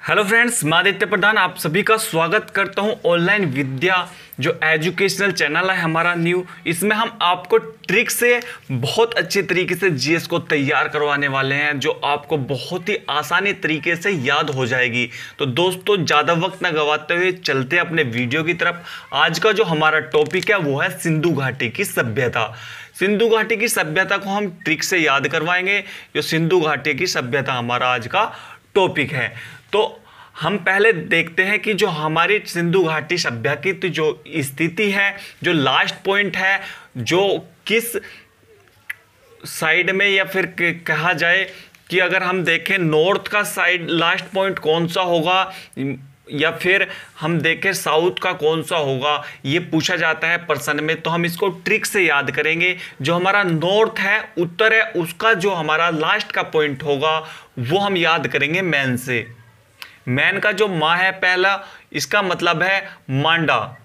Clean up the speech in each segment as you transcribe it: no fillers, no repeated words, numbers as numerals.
Hello friends, मैं आदित्य प्रधान आप सभी का स्वागत करता हूं ऑनलाइन विद्या जो एजुकेशनल चैनल है हमारा न्यू। इसमें हम आपको ट्रिक से बहुत अच्छे तरीके से जीएस को तैयार करवाने वाले हैं जो आपको बहुत ही आसानी तरीके से याद हो जाएगी। तो दोस्तों ज़्यादा वक्त ना गवाते हुए चलते हैं अपने वीडियो की तरफ। आज का जो हमारा टॉपिक है वो है सिंधु घाटी की सभ्यता। सिंधु घाटी की सभ्यता को हम ट्रिक से याद करवाएंगे। जो सिंधु घाटी की सभ्यता हमारा आज का टॉपिक है। तो हम पहले देखते हैं कि जो हमारी सिंधु घाटी सभ्यता की तो जो स्थिति है, जो लास्ट पॉइंट है, जो किस साइड में, या फिर कहा जाए कि अगर हम देखें नॉर्थ का साइड लास्ट पॉइंट कौन सा होगा, या फिर हम देखें साउथ का कौन सा होगा, ये पूछा जाता है प्रश्न में। तो हम इसको ट्रिक से याद करेंगे। जो हमारा नॉर्थ है, उत्तर है, उसका जो हमारा लास्ट का पॉइंट होगा वो हम याद करेंगे मैन से। मैन का जो माँ है पहला, इसका मतलब है मांडा।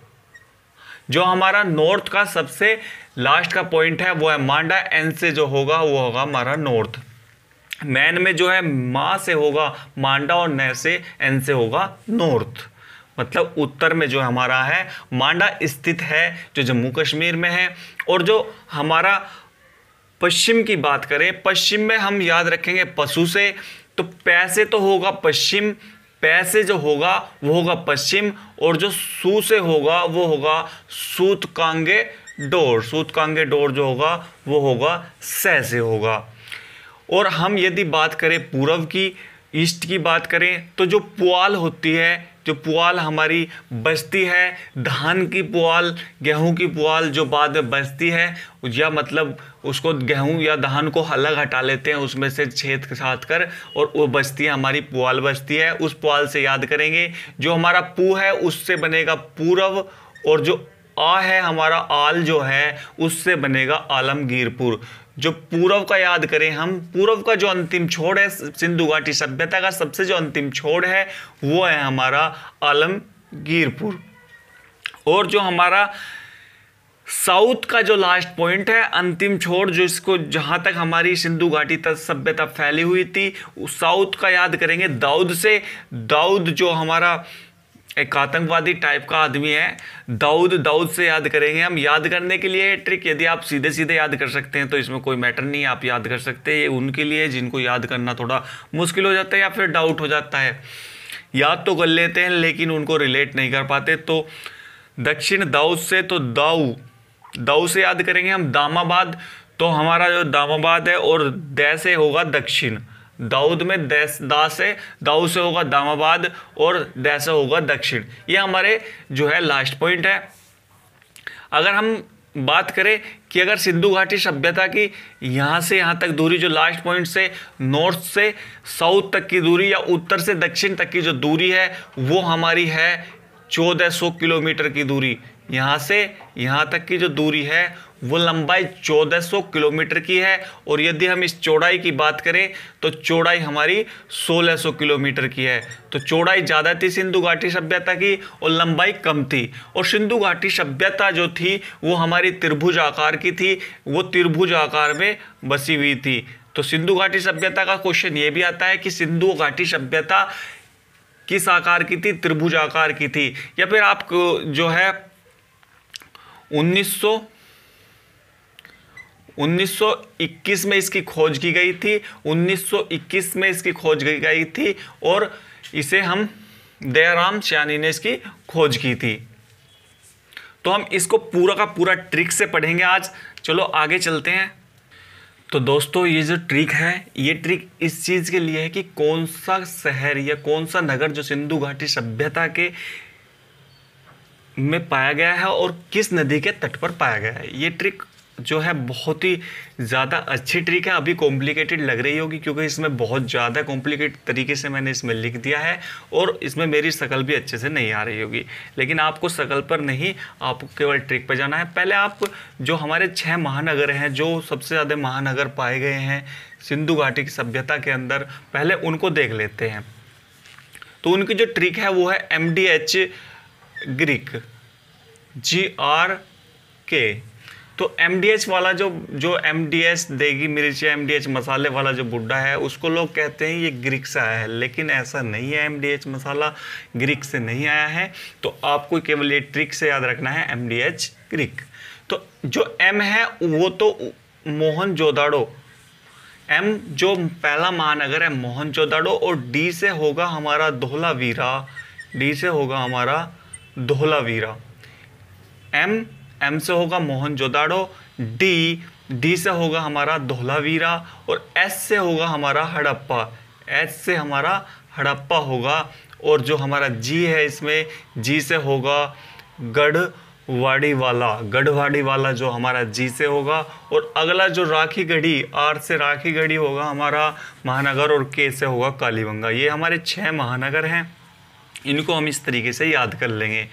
जो हमारा नॉर्थ का सबसे लास्ट का पॉइंट है वो है मांडा। एन से जो होगा वो होगा हमारा नॉर्थ। मैन में जो है माँ से होगा मांडा और न से एन से होगा नॉर्थ। मतलब उत्तर में जो हमारा है मांडा स्थित है, जो जम्मू कश्मीर में है। और जो हमारा पश्चिम की बात करें, पश्चिम में हम याद रखेंगे पशु से। तो पैसे तो होगा पश्चिम, पैसे जो होगा वो होगा पश्चिम, और जो सू से होगा वो होगा सूतकांगे डोर। सूतकांगे डोर जो होगा वो होगा सै से होगा। और हम यदि बात करें पूर्व की, ईस्ट की बात करें, तो जो पुआल होती है, जो पुआल हमारी बचती है, धान की पुआल, गेहूं की पुआल जो बाद में बचती है, या मतलब उसको गेहूं या धान को अलग हटा लेते हैं उसमें से छेद के साथ कर, और वो बचती है हमारी पुआल बचती है। उस पुआल से याद करेंगे। जो हमारा पू है उससे बनेगा पूरब, और जो आ है हमारा आल जो है उससे बनेगा आलमगीरपुर। जो पूर्व का याद करें हम, पूर्व का जो अंतिम छोर है सिंधु घाटी सभ्यता का, सबसे जो अंतिम छोर है वो है हमारा आलमगीरपुर। और जो हमारा साउथ का जो लास्ट पॉइंट है, अंतिम छोर, जो इसको जहां तक हमारी सिंधु घाटी तक सभ्यता फैली हुई थी, उस साउथ का याद करेंगे दाऊद से। दाऊद जो हमारा एक आतंकवादी टाइप का आदमी है, दाऊद से याद करेंगे हम। याद करने के लिए ट्रिक, यदि आप सीधे सीधे याद कर सकते हैं तो इसमें कोई मैटर नहीं है, आप याद कर सकते हैं। ये उनके लिए जिनको याद करना थोड़ा मुश्किल हो जाता है या फिर डाउट हो जाता है। याद तो कर लेते हैं लेकिन उनको रिलेट नहीं कर पाते। तो दक्षिण दाऊद से, तो दाऊ से याद करेंगे हम दामाबाद। तो हमारा जो दामाबाद है, और दै से होगा दक्षिण। दाऊद में दाऊ से होगा दामाबाद, और दै से होगा दक्षिण। ये हमारे जो है लास्ट पॉइंट है। अगर हम बात करें कि अगर सिंधु घाटी सभ्यता की यहाँ से यहाँ तक दूरी, जो लास्ट पॉइंट से नॉर्थ से साउथ तक की दूरी, या उत्तर से दक्षिण तक की जो दूरी है वो हमारी है 1400 किलोमीटर की दूरी। यहाँ से यहाँ तक की जो दूरी है वो लंबाई 1400 किलोमीटर की है। और यदि हम इस चौड़ाई की बात करें तो चौड़ाई हमारी 1600 किलोमीटर की है। तो चौड़ाई ज़्यादा थी सिंधु घाटी सभ्यता की और लंबाई कम थी। और सिंधु घाटी सभ्यता जो थी वो हमारी त्रिभुज आकार की थी, वो त्रिभुज आकार में बसी हुई थी। तो सिंधु घाटी सभ्यता का क्वेश्चन ये भी आता है कि सिंधु घाटी सभ्यता किस आकार की थी? त्रिभुज आकार की थी। या फिर आप जो है 1921 में इसकी खोज की गई थी। 1921 में इसकी खोज की गई थी, और इसे हम दयाराम सयानी ने इसकी खोज की थी। तो हम इसको पूरा का पूरा ट्रिक से पढ़ेंगे आज। चलो आगे चलते हैं। तो दोस्तों ये जो ट्रिक है, ये ट्रिक इस चीज़ के लिए है कि कौन सा शहर या कौन सा नगर जो सिंधु घाटी सभ्यता के में पाया गया है और किस नदी के तट पर पाया गया है। ये ट्रिक जो है बहुत ही ज़्यादा अच्छी ट्रिक है। अभी कॉम्प्लिकेटेड लग रही होगी क्योंकि इसमें बहुत ज़्यादा कॉम्प्लिकेटेड तरीके से मैंने इसमें लिख दिया है, और इसमें मेरी शक्ल भी अच्छे से नहीं आ रही होगी। लेकिन आपको शक्ल पर नहीं, आपको केवल ट्रिक पर जाना है। पहले आप जो हमारे 6 महानगर हैं, जो सबसे ज़्यादा महानगर पाए गए हैं सिंधु घाटी की सभ्यता के अंदर, पहले उनको देख लेते हैं। तो उनकी जो ट्रिक है वो है MDH ग्रीक, GRK। तो MDH वाला जो MDH देगी मिर्ची, MDH मसाले वाला जो बुड्ढा है, उसको लोग कहते हैं ये ग्रीक से आया है, लेकिन ऐसा नहीं है। MDH मसाला ग्रीक से नहीं आया है। तो आपको केवल ये ट्रिक से याद रखना है, MDH ग्रीक। तो जो M है वो तो मोहनजोदाड़ो, M जो पहला महानगर है मोहनजोदाड़ो, और D से होगा हमारा धोलावीरा, D से होगा हमारा धोलावीरा। M से होगा मोहनजोदाड़ो, D से होगा हमारा धोलावीरा, और S से होगा हमारा हड़प्पा, H से हमारा हड़प्पा होगा। और जो हमारा G है, इसमें G से होगा गढ़वाड़ी वाला जो हमारा G से होगा। और अगला जो राखीगढ़ी, R से राखीगढ़ी होगा हमारा महानगर, और K से होगा कालीबंगा। ये हमारे 6 महानगर हैं, इनको हम इस तरीके से याद कर लेंगे।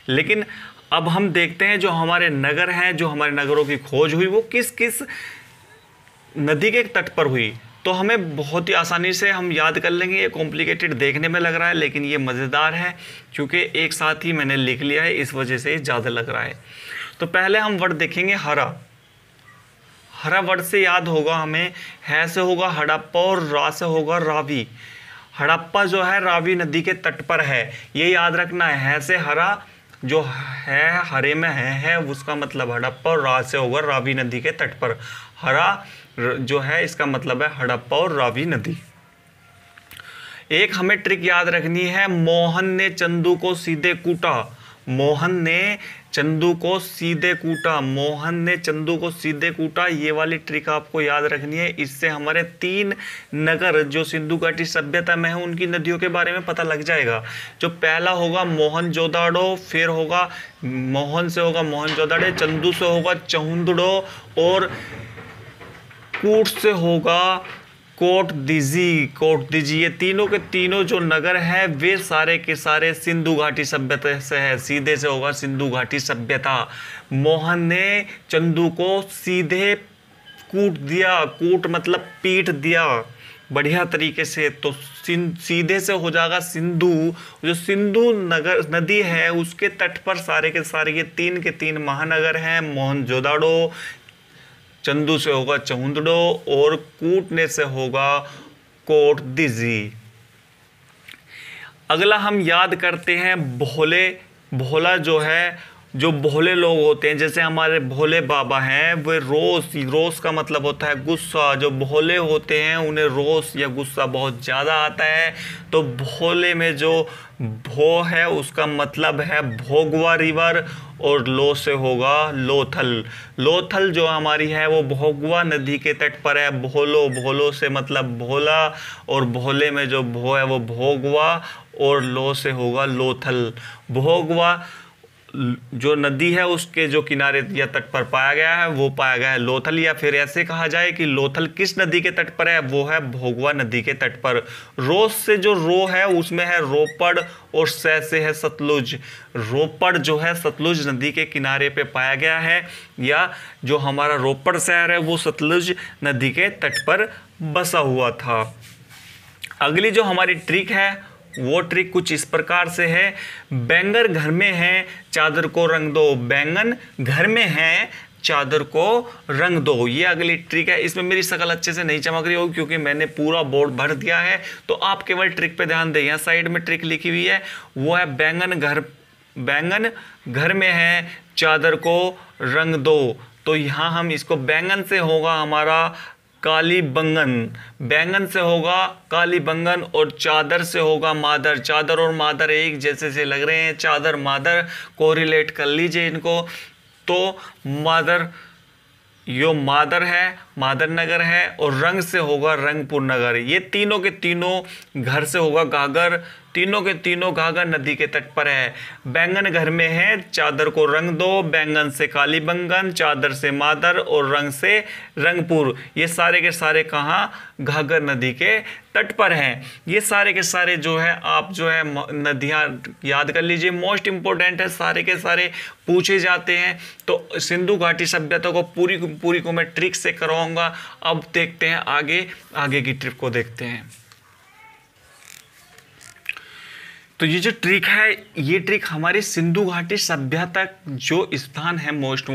लेकिन अब हम देखते हैं जो हमारे नगर हैं, जो हमारे नगरों की खोज हुई वो किस किस नदी के तट पर हुई। तो हमें बहुत ही आसानी से हम याद कर लेंगे। ये कॉम्प्लिकेटेड देखने में लग रहा है, लेकिन ये मज़ेदार है क्योंकि एक साथ ही मैंने लिख लिया है, इस वजह से ज़्यादा लग रहा है। तो पहले हम वर्ड देखेंगे हरा। हरा वर्ड से याद होगा हमें, है से होगा हड़प्पा और रा से होगा रावी। हड़प्पा जो है रावी नदी के तट पर है, ये याद रखना है से हरा, जो है हरे में है उसका मतलब हड़प्पा, और रा से होगा रावी नदी के तट पर। हरा जो है इसका मतलब है हड़प्पा और रावी नदी। एक हमें ट्रिक याद रखनी है, मोहन ने चंदू को सीधे कूटा। मोहन ने चंदू को सीधे कूटा, मोहन ने चंदू को सीधे कूटा, ये वाली ट्रिक आपको याद रखनी है। इससे हमारे 3 नगर जो सिंधु घाटी सभ्यता में है उनकी नदियों के बारे में पता लग जाएगा। जो पहला होगा मोहनजोदाड़ो, फिर होगा मोहन से होगा मोहनजोदाड़ो, चंदू से होगा चहुंदड़ो, और कूट से होगा कोटदीजी। ये तीनों के तीनों जो नगर हैं वे सारे के सारे सिंधु घाटी सभ्यता से है, सीधे से होगा सिंधु घाटी सभ्यता। मोहन ने चंदू को सीधे कूट दिया, कूट मतलब पीट दिया बढ़िया तरीके से, तो सीधे से हो जाएगा सिंधु। जो सिंधु नगर नदी है उसके तट पर सारे के सारे ये 3 के 3 महानगर हैं। मोहनजोदाड़ो, चंदू से होगा चहुंदड़ो, और कूटने से होगा कोटदीजी। अगला हम याद करते हैं भोले। भोला जो है, जो भोले लोग होते हैं, जैसे हमारे भोले बाबा हैं, वे रोष का मतलब होता है गुस्सा। जो भोले होते हैं उन्हें रोष या गुस्सा बहुत ज़्यादा आता है। तो भोले में जो भो है उसका मतलब है भोगवा रिवर, और लो से होगा लोथल। लोथल जो हमारी है वो भोगवा नदी के तट पर है। भोलो से मतलब भोला, और भोले में जो भो है वो भोगवा, और लो से होगा लोथल। भोगवा जो नदी है उसके जो किनारे या तट पर पाया गया है वो पाया गया है लोथल, या फिर ऐसे कहा जाए कि लोथल किस नदी के तट पर है, वो है भोगवा नदी के तट पर। रोस से जो रो है उसमें है रोपड़, और से है सतलुज। रोपड़ जो है सतलुज नदी के किनारे पे पाया गया है, या जो हमारा रोपड़ शहर है वो सतलुज नदी के तट पर बसा हुआ था। अगली जो हमारी ट्रिक है वो ट्रिक कुछ इस प्रकार से है, बैंगन घर में है चादर को रंग दो। बैंगन घर में है चादर को रंग दो, ये अगली ट्रिक है। इसमें मेरी शक्ल अच्छे से नहीं चमक रही होगी क्योंकि मैंने पूरा बोर्ड भर दिया है, तो आप केवल ट्रिक पे ध्यान दें। यहाँ साइड में ट्रिक लिखी हुई है, वो है बैंगन घर में है चादर को रंग दो। तो यहाँ हम इसको बैंगन से होगा हमारा काली बंगन, बैंगन से होगा काली बंगन, और चादर से होगा मादर। चादर और मादर एक जैसे से लग रहे हैं, चादर मादर को रिलेट कर लीजिए इनको। तो मादर, यो मादर है, मादर नगर है, और रंग से होगा रंगपुर नगर। ये तीनों के तीनों घर से होगा घाघर, तीनों के तीनों घाघर नदी के तट पर है। बैंगन घर में है चादर को रंग दो, बैंगन से काली बंगन, चादर से मादर, और रंग से रंगपुर। ये सारे के सारे कहाँ, घाघर नदी के तट पर हैं। ये सारे के सारे जो है आप जो है नदियाँ याद कर लीजिए, मोस्ट इम्पोर्टेंट है, सारे के सारे पूछे जाते हैं। तो सिंधु घाटी सभ्यता को पूरी को मैं ट्रिक से करवाऊंगा। अब देखते हैं आगे की ट्रिक को देखते हैं। तो ये जो ट्रिक है, ये ट्रिक हमारी सिंधु घाटी सभ्यता जो स्थान है मोस्ट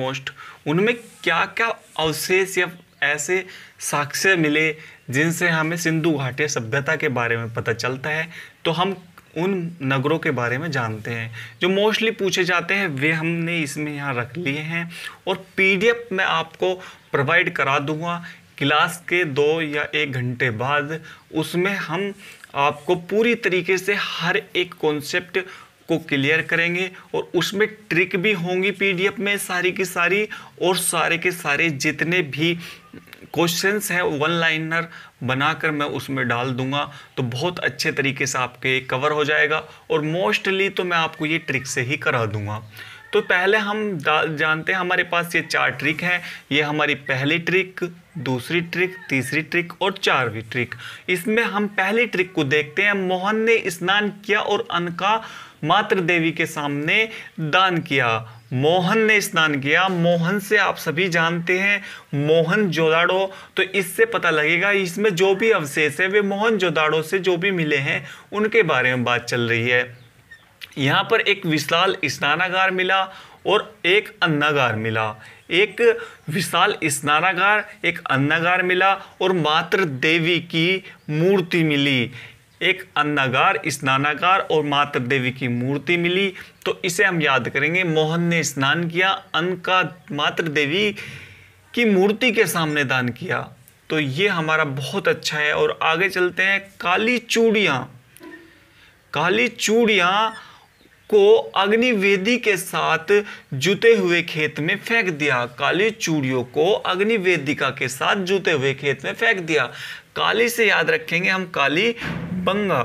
उनमें क्या क्या अवशेष या ऐसे साक्ष्य मिले जिनसे हमें सिंधु घाटी सभ्यता के बारे में पता चलता है, तो हम उन नगरों के बारे में जानते हैं। जो मोस्टली पूछे जाते हैं वे हमने इसमें यहाँ रख लिए हैं और पीडीएफ मैं आपको प्रोवाइड करा दूंगा क्लास के 2 या 1 घंटे बाद। उसमें हम आपको पूरी तरीके से हर एक कॉन्सेप्ट को क्लियर करेंगे और उसमें ट्रिक भी होंगी पीडीएफ में सारी की सारी, और सारे के सारे जितने भी क्वेश्चंस हैं वन लाइनर बनाकर मैं उसमें डाल दूंगा, तो बहुत अच्छे तरीके से आपके कवर हो जाएगा। और मोस्टली तो मैं आपको ये ट्रिक से ही करा दूंगा। तो पहले हम जानते हैं हमारे पास ये 4 ट्रिक है। ये हमारी पहली ट्रिक, दूसरी ट्रिक, तीसरी ट्रिक और 4वीं ट्रिक। इसमें हम पहली ट्रिक को देखते हैं। मोहन ने स्नान किया और अन्न का मातृ देवी के सामने दान किया। मोहन ने स्नान किया, मोहन से आप सभी जानते हैं मोहनजोदाड़ो, तो इससे पता लगेगा इसमें जो भी अवशेष है वे मोहनजोदाड़ो से जो भी मिले हैं उनके बारे में बात चल रही है। यहाँ पर एक विशाल स्नानागार मिला और एक अन्नागार मिला। एक विशाल स्नानागार, एक अन्नागार मिला और मातृ देवी की मूर्ति मिली। एक अन्नागार, स्नानागार और मातृ देवी की मूर्ति मिली। तो इसे हम याद करेंगे। मोहन ने स्नान किया, अन्न का मातृ देवी की मूर्ति के सामने दान किया। तो ये हमारा बहुत अच्छा है। और आगे चलते हैं। काली चूड़ियाँ, काली चूड़ियाँ को अग्निवेदी के साथ जुते हुए खेत में फेंक दिया। काली चूड़ियों को अग्निवेदिका के साथ जुते हुए खेत में फेंक दिया। काली से याद रखेंगे हम काली बंगा।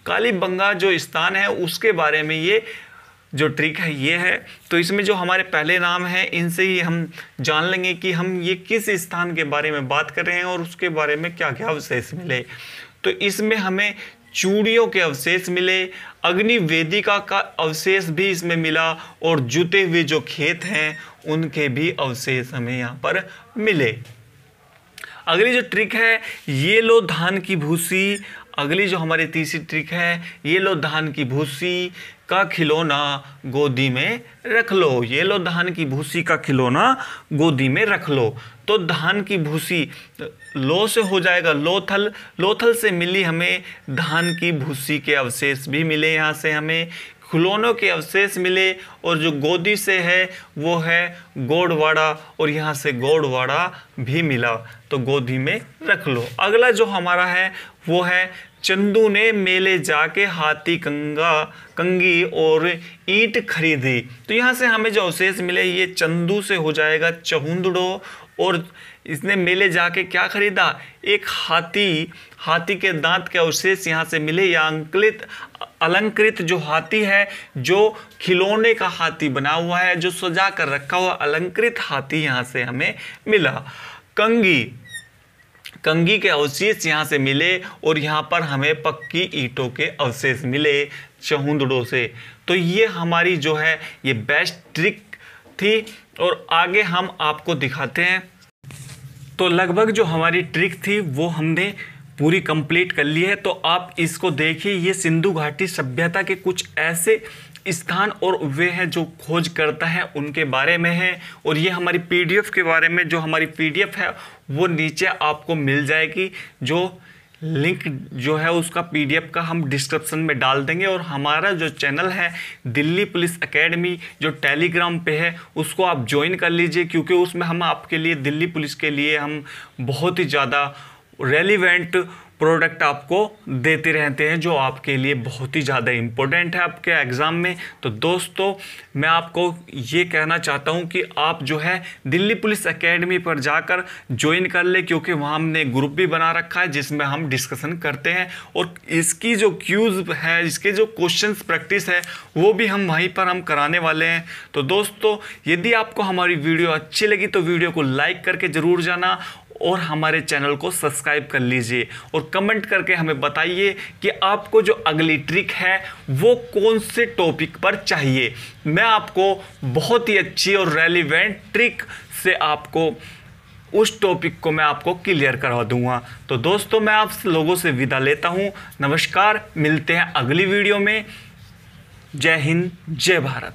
काली बंगा जो स्थान है उसके बारे में ये जो ट्रिक है ये है। तो इसमें जो हमारे पहले नाम हैं इनसे ही हम जान लेंगे कि हम ये किस स्थान के बारे में बात कर रहे हैं और उसके बारे में क्या क्या अवशेष मिले। तो इसमें हमें चूड़ियों के अवशेष मिले, अग्निवेदिका का अवशेष भी इसमें मिला और जुते हुए जो खेत हैं उनके भी अवशेष हमें यहाँ पर मिले। अगली जो ट्रिक है, ये लो धान की भूसी। अगली जो हमारी तीसरी ट्रिक है, ये लो धान की भूसी का खिलौना गोदी में रख लो। ये लो धान की भूसी का खिलौना गोदी में रख लो। तो धान की भूसी, लो से हो जाएगा लोथल, लोथल से मिली हमें धान की भूसी के अवशेष भी मिले। यहाँ से हमें खिलौनों के अवशेष मिले और जो गोदी से है वो है गोड़वाड़ा, और यहाँ से गोड़वाड़ा भी मिला। तो गोदी में रख लो। अगला जो हमारा है वो है चंदू ने मेले जाके हाथी कंगी और ईंट खरीदी। तो यहाँ से हमें जो अवशेष मिले ये चंदू से हो जाएगा चहुंदड़ो, और इसने मेले जाके क्या खरीदा, एक हाथी के दांत के अवशेष यहाँ से मिले। या अलंकृत जो हाथी है, जो खिलौने का हाथी बना हुआ है, जो सजा कर रखा हुआ अलंकृत हाथी यहाँ से हमें मिला। कंगी के अवशेष यहाँ से मिले और यहाँ पर हमें पक्की ईंटों के अवशेष मिले चहुंदड़ों से। तो ये हमारी जो है ये बेस्ट ट्रिक थी। और आगे हम आपको दिखाते हैं। तो लगभग जो हमारी ट्रिक थी वो हमने पूरी कंप्लीट कर ली है। तो आप इसको देखिए, ये सिंधु घाटी सभ्यता के कुछ ऐसे स्थान और वे हैं जो खोज करता है उनके बारे में है। और ये हमारी पीडीएफ के बारे में, जो हमारी पीडीएफ है वो नीचे आपको मिल जाएगी। जो लिंक जो है उसका पीडीएफ का हम डिस्क्रिप्शन में डाल देंगे। और हमारा जो चैनल है दिल्ली पुलिस एकेडमी जो टेलीग्राम पे है उसको आप ज्वाइन कर लीजिए, क्योंकि उसमें हम आपके लिए दिल्ली पुलिस के लिए हम बहुत ही ज़्यादा रेलिवेंट प्रोडक्ट आपको देते रहते हैं जो आपके लिए बहुत ही ज़्यादा इम्पोर्टेंट है आपके एग्ज़ाम में। तो दोस्तों मैं आपको ये कहना चाहता हूँ कि आप जो है दिल्ली पुलिस एकेडमी पर जाकर ज्वाइन कर ले, क्योंकि वहाँ हमने ग्रुप भी बना रखा है जिसमें हम डिस्कशन करते हैं और इसकी जो क्यूज़ है, इसके जो क्वेश्चंस प्रैक्टिस है वो भी हम वहीं पर हम कराने वाले हैं। तो दोस्तों यदि आपको हमारी वीडियो अच्छी लगी तो वीडियो को लाइक करके ज़रूर जाना और हमारे चैनल को सब्सक्राइब कर लीजिए और कमेंट करके हमें बताइए कि आपको जो अगली ट्रिक है वो कौन से टॉपिक पर चाहिए। मैं आपको बहुत ही अच्छी और रेलिवेंट ट्रिक से आपको उस टॉपिक को मैं आपको क्लियर करवा दूंगा। तो दोस्तों मैं आप लोगों से विदा लेता हूं। नमस्कार, मिलते हैं अगली वीडियो में। जय हिंद, जय भारत।